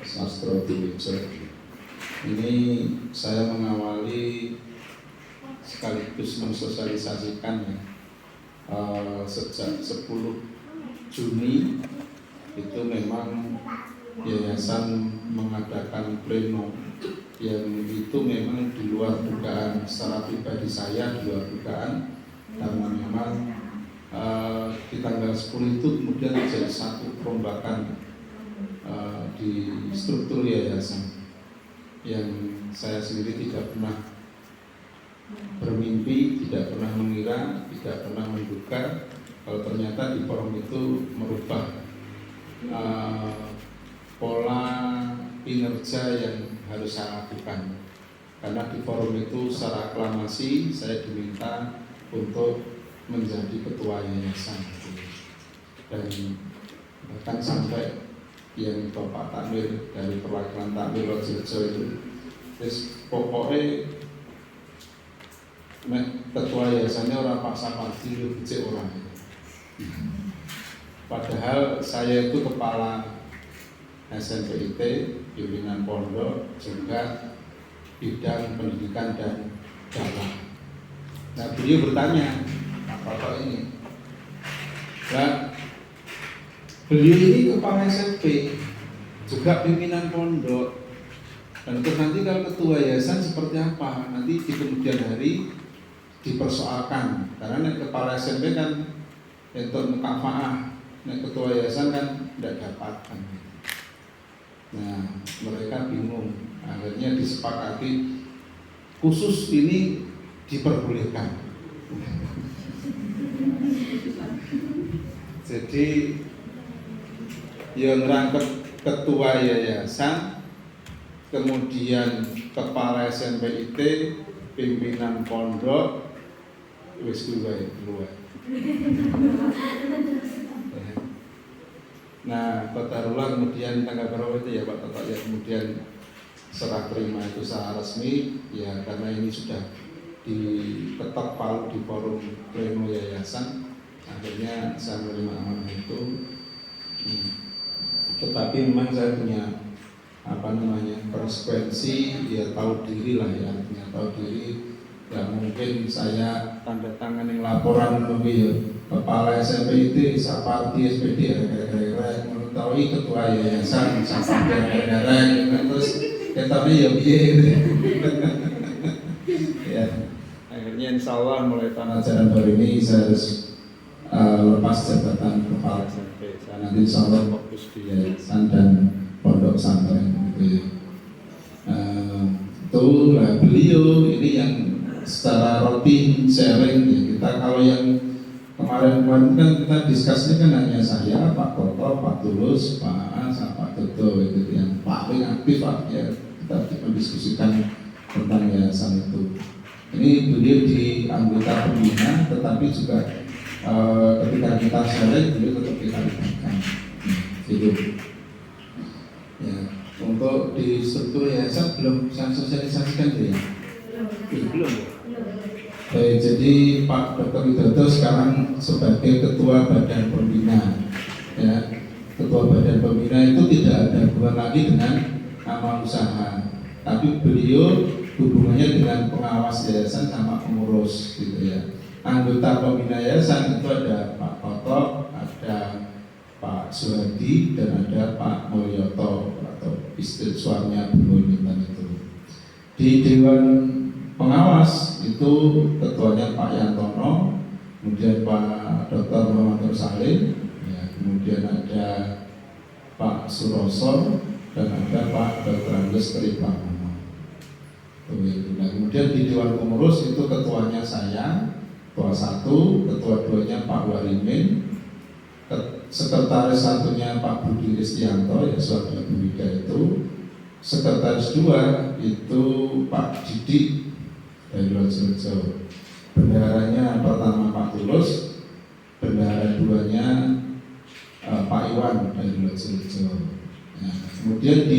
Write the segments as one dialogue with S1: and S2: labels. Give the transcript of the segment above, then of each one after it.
S1: Sastro Dwijo. Ini saya mengawali sekaligus mensosialisasikan ya. Sejak 10 Juni itu memang yayasan mengadakan pleno yang itu memang di luar dugaan secara pribadi saya, di luar dugaan, karena memang di tanggal 10 itu kemudian terjadi satu perombakan di struktur yayasan yang saya sendiri tidak pernah bermimpi, tidak pernah mengira, tidak pernah menduga kalau ternyata di forum itu merubah pola kinerja yang harus saya lakukan. Karena di forum itu secara aklamasi saya diminta untuk menjadi ketua yayasan, dan bahkan sampai yang Bapak Takmir dari perwakilan Takmir Lojorejo itu, terus pokoknya ketua yayasannya orang Pak Sapardi itu becek orang. Padahal saya itu kepala SNPIT, pimpinan pondok, juga bidang pendidikan dan dakwah. Nah, beliau bertanya, Bapak ini, nah, beliau ini kepala SMP, juga pimpinan pondok, dan terus nanti kalau ketua yayasan seperti apa? Nanti di kemudian hari dipersoalkan, karena kepala SMP kan untuk mukafaah, ketua yayasan kan tidak dapatkan. Nah, mereka bingung. Akhirnya disepakati khusus ini diperbolehkan. Jadi yang rangkep ketua yayasan, kemudian kepala SNPIT, pimpinan pondok, wis keluar. Nah, Qadarullah kemudian tanggal berapa itu ya Pak Toto ya, kemudian serah terima itu secara resmi ya, karena ini sudah diketok palu di forum pleno yayasan, akhirnya saya menerima amanah itu. Tetapi memang saya punya konsekuensi, ya tahu diri lah ya, artinya tahu diri. Ya mungkin saya tanda tangan yang laporan lebih kepala SMP itu Sapardi SPD gara-gara mengetahui ketua yayasan Sapardi gara-gara terus ketanya ya biye ya. Akhirnya insya Allah mulai tahun ajaran baru ini saya harus lepas jabatan kepala SMP. Saya nanti insya Allah fokus di yayasan dan pondok pesantren gitu ya. Itulah beliau ini yang secara rutin sharing ya. Kita kalau yang kemarin kan kita diskusinya kan hanya saya, Pak Toto, Pak Tulus, Pak Aas, Pak Toto itu yang paling aktif Pak ya, kita mendiskusikan tentang yayasan itu. Ini beliau di anggota pembina, tetapi juga ketika kita sharing beliau tetap kita libatkan gitu ya. Untuk di struktur yayasan belum saya sosialisasikan ya? Belum. Jadi Pak Dr. Widodo sekarang sebagai ketua badan pembina ya. Ketua badan pembina itu tidak ada hubungan lagi dengan amal usaha, tapi beliau hubungannya dengan pengawas yayasan sama pengurus gitu ya. Anggota pembina yayasan itu ada Pak Toto, ada Pak Suhadi, dan ada Pak Mulyoto atau istri suaminya Bu Mulyoto itu. Di Dewan Pengawas itu ketuanya Pak Yantono, kemudian Pak Dr. Muhammad Salim, ya, kemudian ada Pak Suroso, dan ada Pak Dr. Andes Tripamono. Nah, kemudian di Dewan Pengurus itu ketuanya saya, ketua 1, ketua 2-nya Pak Warimin, sekretaris 1-nya Pak Budi Ristianto, ya suatu Bu Wida itu, sekretaris 2 itu Pak Didik dari Lojorejo, bendaharanya pertama Pak Tulus, bendahara 2-nya Pak Iwan dari Lojorejo. Nah, kemudian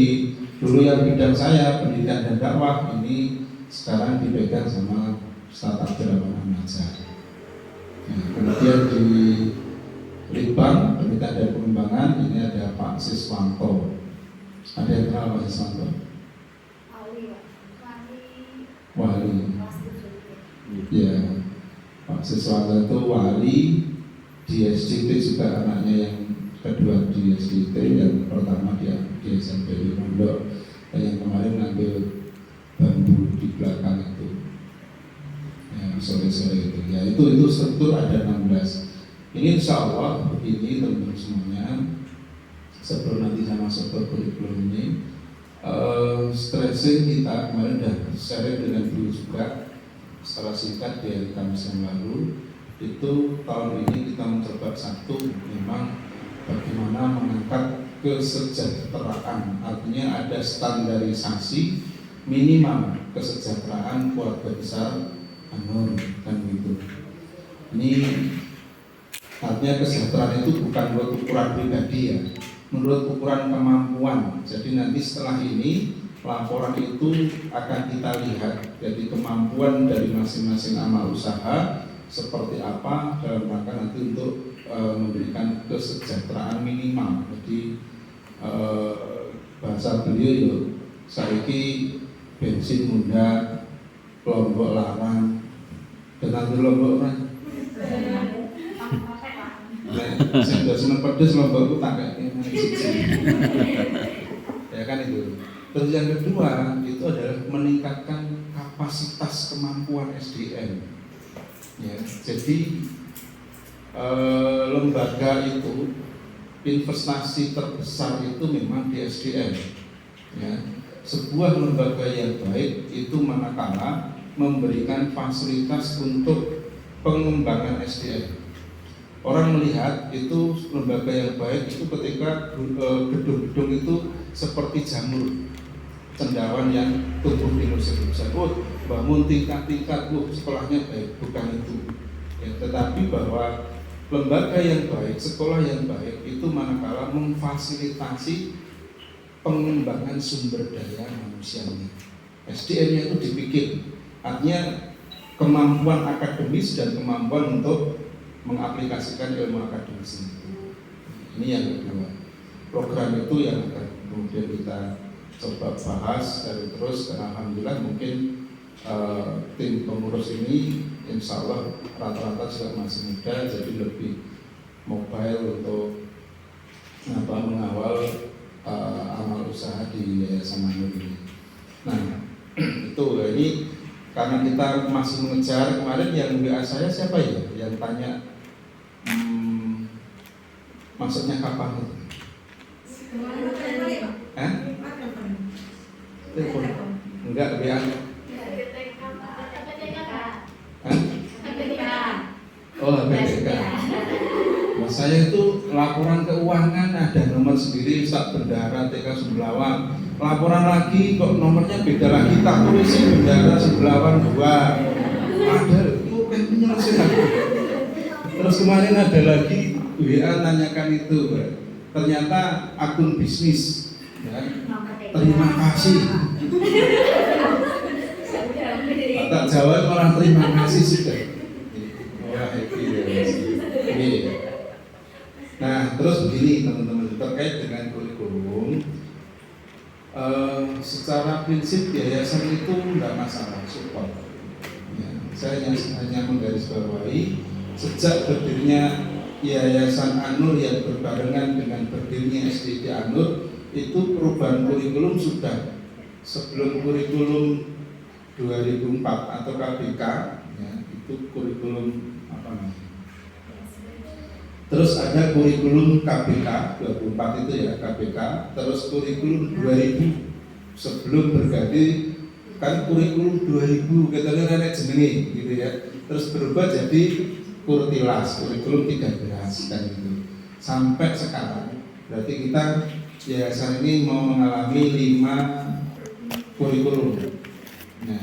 S1: dulu yang bidang saya pendidikan dan dakwah ini sekarang dipegang sama Ustaz Abdurrahman Ahmad. Nah, kemudian di Libang pendidikan dan pengembangan ini ada Pak Siswanto. Ada yang kenal Pak Siswanto? Wali. Ya, Pak Siswanto itu wali di SDT juga, anaknya yang kedua di SDT, yang pertama dia di SMP di Pondok, dan yang kemarin ngambil bambu di belakang itu, ya, sore-sore itu. Ya itu struktur ada 16. Ini insya Allah begini teman-teman semuanya. Sebelum nanti saya masuk ke kurikulum ini, stressing kita kemarin sudah sharing dengan dulu juga secara singkat di hari Kamis yang lalu. Itu tahun ini kita mencoba satu, memang bagaimana mengangkat kesejahteraan, artinya ada standarisasi minimal kesejahteraan keluarga besar Anur, kan gitu. Ini artinya kesejahteraan itu bukan menurut ukuran pribadi ya, menurut ukuran kemampuan. Jadi nanti setelah ini laporan itu akan kita lihat, jadi kemampuan dari masing-masing amal usaha seperti apa dalam rangka nanti untuk memberikan kesejahteraan minimal. Jadi bahasa beliau itu saiki bensin muda, Lombok larang, dengan Lombok kan. Saya sudah senang pedes Lombok tak kayak ya kan itu. Terus yang kedua itu adalah meningkatkan kapasitas kemampuan SDM. Ya, jadi lembaga itu investasi terbesar itu memang di SDM. Ya, sebuah lembaga yang baik itu manakala memberikan fasilitas untuk pengembangan SDM. Orang melihat itu lembaga yang baik itu ketika gedung-gedung itu seperti jamur cendawan yang tumbuh di besar. Oh, bangun tingkat-tingkat, sekolahnya baik, bukan itu. Ya, tetapi bahwa lembaga yang baik, sekolah yang baik itu manakala memfasilitasi pengembangan sumber daya manusianya. SDM-nya itu dipikir, artinya kemampuan akademis dan kemampuan untuk mengaplikasikan ilmu akademis itu. Ini yang kedua. Program itu yang akan kemudian kita coba bahas dari terus, dan alhamdulillah mungkin tim pengurus ini insya Allah rata-rata juga masih muda, jadi lebih mobile untuk mengawal amal usaha di Yayasan Anur ini. Nah itu ini karena kita masih mengejar. Kemarin yang WA saya siapa ya yang tanya maksudnya kapan itu? Telepon? Enggak, WA. Oh, BPK. Nah, saya itu laporan keuangan ada nomor sendiri, Ustaz Bendara TK Sembelawang. Laporan lagi kok nomornya beda lagi, tak tulis Bendara Sembelawang 2. Ada itu kan menyelesaikan. Terus kemarin ada lagi WA nanyakan itu, ternyata akun bisnis. Ya. Terima kasih. Tak jawab malah terima kasih sudah. Wah, happy ya. Nah, terus begini teman-teman, terkait dengan kurikulum, secara prinsip yayasan itu tidak masalah, support. Ya, saya hanya menggarisbawahi sejak berdirinya Yayasan Anur yang berbarengan dengan berdirinya SDT Anur, itu perubahan kurikulum sudah sebelum kurikulum 2004 atau KBK, ya, itu kurikulum apa namanya? Terus ada kurikulum KBK 24 itu ya KBK, terus kurikulum 2000 sebelum berganti kan kurikulum 2000 kita lihat jenenge gitu ya. Terus berubah jadi Kurtilas kurikulum 13 kan gitu. Sampai sekarang berarti kita yayasan ini mau mengalami 5 kurikulum. Nah,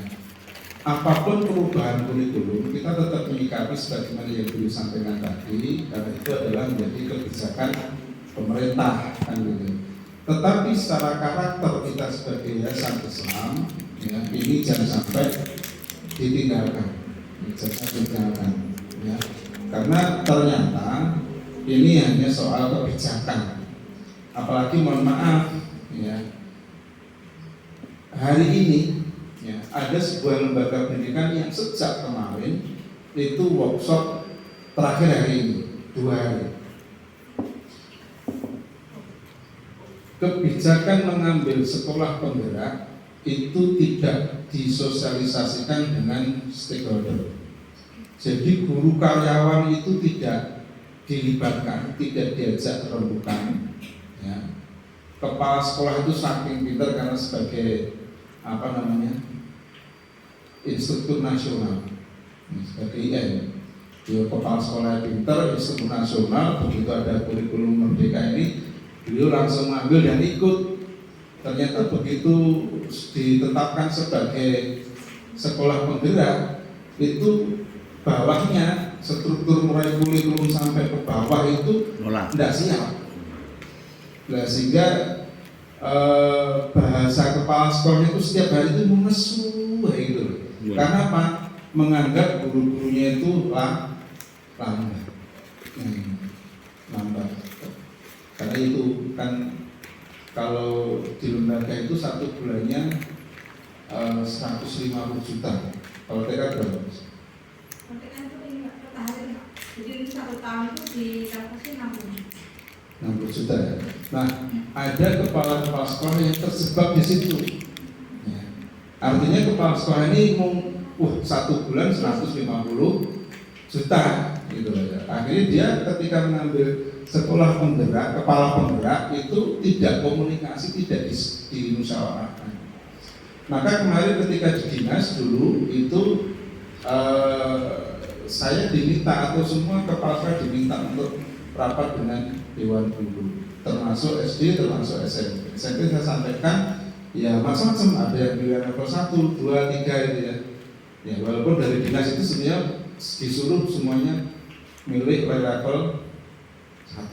S1: apapun perubahan kurikulum kita tetap menyikapi sebagaimana yang dulu sampaikan tadi, karena itu adalah menjadi kebijakan pemerintah kan gitu. Tetapi secara karakter kita sebagai yayasan Islam, ya, ini jangan sampai ditinggalkan, ya. Karena ternyata ini hanya soal kebijakan. Apalagi mohon maaf, ya, hari ini ya, ada sebuah lembaga pendidikan yang sejak kemarin itu workshop terakhir hari ini 2 hari. Kebijakan mengambil sekolah penggerak itu tidak disosialisasikan dengan stakeholder. Jadi guru karyawan itu tidak dilibatkan, tidak diajak rembukan. Ya. Kepala sekolah itu saking pintar karena sebagai instruktur nasional, sebagai IN. Dia kepala sekolah pintar, instruktur nasional. Begitu ada kurikulum merdeka ini, beliau langsung mengambil dan ikut. Ternyata begitu ditetapkan sebagai sekolah penggerak, itu bawahnya struktur mulai kurikulum sampai ke bawah itu tidak siap. Nah, sehingga bahasa kepala sekolah itu setiap hari itu menesu gitu. Karena apa? Menganggap guru-gurunya itu lambat. Karena itu kan kalau di lembaga itu 1 bulannya 150 juta. Kalau TK berapa?
S2: TK itu ini per tahun, jadi 1 tahun itu dikasih
S1: 60 juta ya. Nah, ada kepala sekolah yang terjebak di situ. Ya. Artinya kepala sekolah ini mau 1 bulan 150 juta gitu ya. Akhirnya dia ketika mengambil sekolah penggerak, kepala penggerak itu tidak komunikasi, tidak dimusyawarahkan. Maka kemarin ketika di dinas dulu itu saya diminta atau semua kepala sekolah diminta untuk rapat dengan Dewan Guru, termasuk SD, termasuk SMP. SMP saya sampaikan ya macam-macam, ada yang bilang level 1, 2, 3 itu ya. Ya walaupun dari dinas itu sebenarnya disuruh semuanya milih level 1,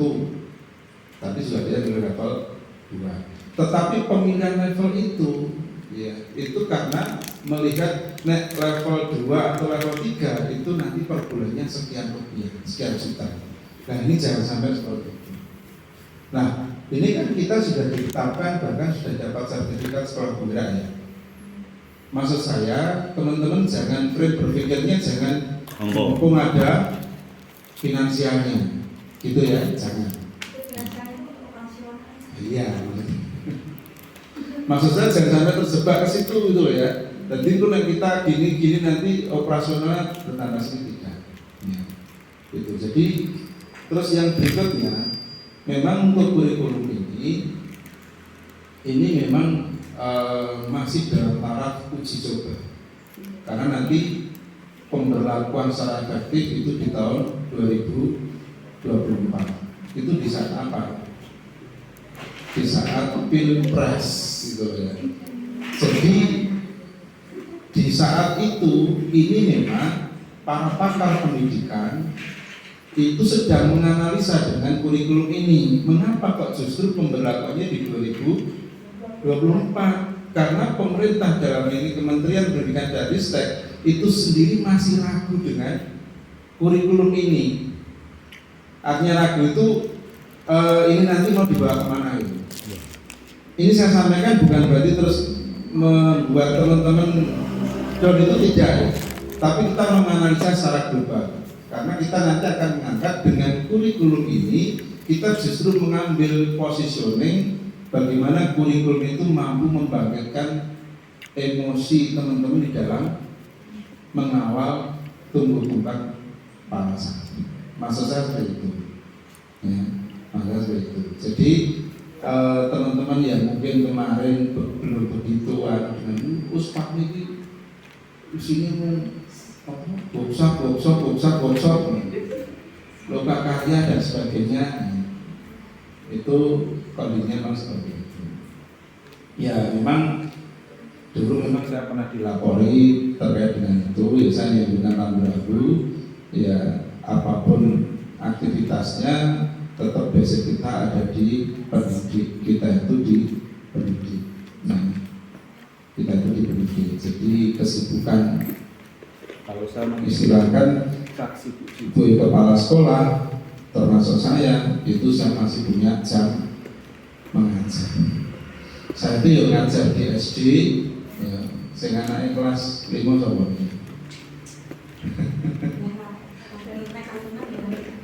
S1: tapi sudah dia milih level 2. Tetapi pemilihan level itu ya itu karena melihat level 2 atau level 3 itu nanti per bulannya sekian rupiah, sekian juta. Nah ini jangan sampai seperti itu. Nah ini kan kita sudah ditetapkan, bahkan sudah dapat sertifikat sekolah penggerak ya. Maksud saya teman-teman jangan frame berpikirnya jangan mumpung ada finansialnya gitu ya, jangan. Iya. Maksud saya jangan sampai terjebak ke situ gitu ya. Jadi itu kita gini nanti operasional bertambah sedikit. Ya. Itu. Jadi terus yang berikutnya memang untuk kurikulum ini memang masih dalam taraf uji coba. Karena nanti pemberlakuan secara efektif itu di tahun 2024. Itu di saat apa? Di saat pilpres gitu ya. Jadi di saat itu ini memang para pakar pendidikan itu sedang menganalisa dengan kurikulum ini. Mengapa kok justru pemberlakuannya di 2024? Karena pemerintah dalam ini Kementerian Pendidikan dan Ristek itu sendiri masih ragu dengan kurikulum ini. Artinya ragu itu ini nanti mau dibawa kemana itu? Ini saya sampaikan bukan berarti terus membuat teman-teman down itu tidak ya. Tapi kita menganalisa secara global. Karena kita nanti akan mengangkat dengan kurikulum ini kita justru mengambil positioning bagaimana kurikulum itu mampu membangkitkan emosi teman-teman di dalam mengawal tumbuh kembang para santri. Maksud saya seperti itu. Ya, maksud saya seperti itu. Jadi teman-teman yang mungkin kemarin belum begitu dengan Uspak ini di sini workshop, loka karya dan sebagainya, itu kondisinya memang seperti itu. Ya memang dulu memang saya pernah dilapori terkait dengan itu, ya saya yang dengan ragu-ragu, ya apapun aktivitasnya tetap basic kita ada di pendidik, kita itu di pendidik. Nah, kita itu di pendidik. Jadi kesibukan kalau saya mengistilahkan ibu kepala sekolah termasuk saya itu saya masih punya jam mengajar. Saya itu yang ngajar di SD, Sing anake kelas 5 sapa?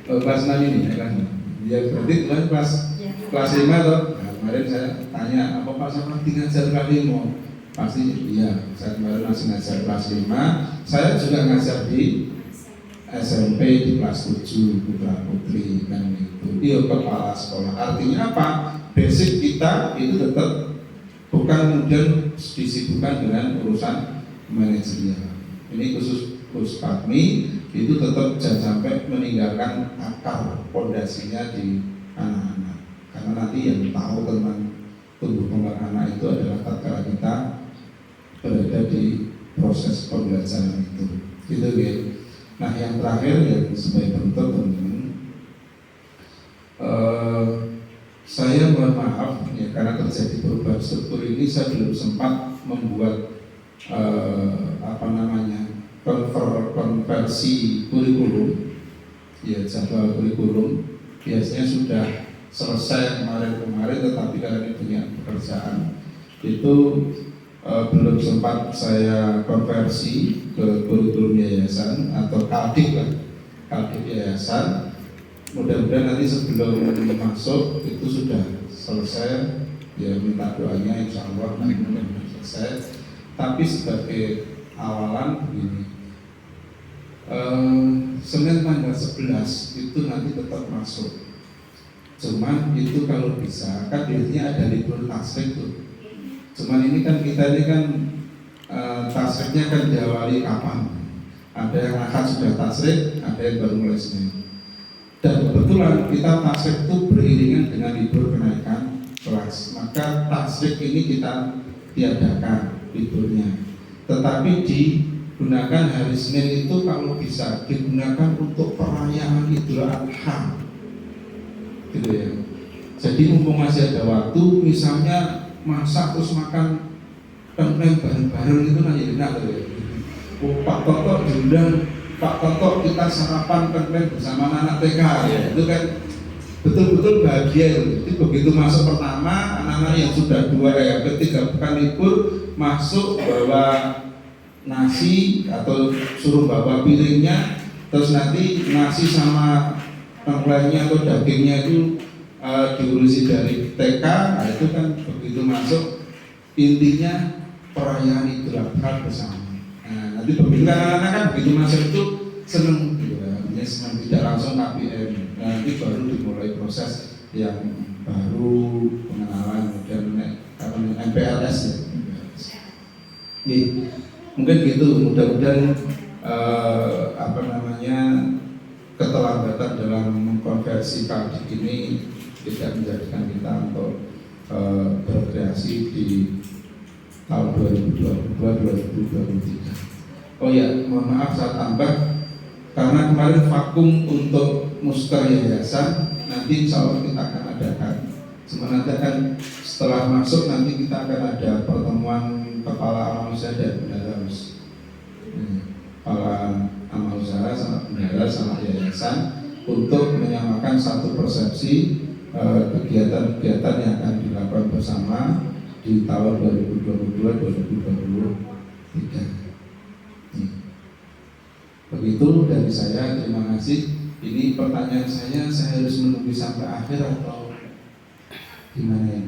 S1: Oh, kelas 6 ini, kelas 6. Ya berarti kelas 5 toh. Nah, kemarin saya tanya, apa Pak Samadi ngajar kelas 5? Pasti iya, saya kemarin masih ngajar kelas 5. Saya juga ngajar di SMP di kelas 7 putra putri kan itu. Dia kepala sekolah. Artinya apa? Basic kita itu tetap bukan kemudian disibukkan dengan urusan manajerial. Ini khusus Padmi itu tetap jangan sampai meninggalkan akar pondasinya di anak-anak. Karena nanti yang tahu tentang tumbuh kembang anak itu adalah tatkala kita berada di proses pembelajaran itu. Gitu ya. Nah yang terakhir yang sebagai penutup teman-teman, saya mohon maaf ya karena terjadi perubahan struktur ini saya belum sempat membuat konversi kurikulum ya jadwal kurikulum biasanya sudah selesai kemarin tetapi karena ini punya pekerjaan itu belum sempat saya konversi ke kurikulum yayasan atau kaldik yayasan. Mudah-mudahan nanti sebelum masuk itu sudah selesai ya, minta doanya insya Allah nanti mudah-mudahan selesai. Tapi sebagai awalan begini, Senin tanggal 11 itu nanti tetap masuk. Cuman itu kalau bisa kan biasanya ada libur tasrik tuh. Cuman ini kan kita ini kan tasriknya kan diawali kapan? Ada yang akan sudah tasrik, ada yang baru mulai Senin. Dan kebetulan kita tasrik itu beriringan dengan libur kenaikan kelas. Maka tasrik ini kita tiadakan liburnya. Tetapi digunakan hari Senin itu kalau bisa digunakan untuk perayaan Idul Adha. Gitu ya. Jadi mumpung masih ada waktu, misalnya masak terus makan tengkleng bareng-bareng itu nanti enak tuh ya. Pak Toto diundang, Pak Toto kita sarapan tengkleng bersama anak TK ya. Itu kan betul-betul bahagia itu. Jadi begitu masuk pertama, anak-anak yang sudah ketiga pekan libur masuk bawa nasi atau suruh bawa piringnya, terus nanti nasi sama tengklengnya atau dagingnya itu diurusi dari TK. Nah itu kan begitu masuk intinya perayaan Idul Adha bersama. Nah nanti begitu kan anak-anak kan begitu masuk itu seneng gitu ya, senang tidak langsung KPM. Nah, nanti baru dimulai proses yang baru pengenalan kemudian MPLS ya. Nih, mungkin gitu. Mudah-mudahan keterlambatan dalam mengkonversi kaldik ini tidak menjadikan kita untuk berkreasi di tahun 2022-2023. Oh ya, mohon maaf saya tambah karena kemarin vakum untuk musker yayasan, nanti insya Allah kita akan adakan. Sebenarnya kan setelah masuk nanti kita akan ada pertemuan kepala amal usaha dan bendahara kepala amal usaha sama bendahara sama yayasan untuk menyamakan satu persepsi kegiatan-kegiatan yang akan dilakukan bersama di tahun 2022-2023. Begitu dari saya, terima kasih. Ini pertanyaan saya harus menunggu sampai akhir atau gimana ya?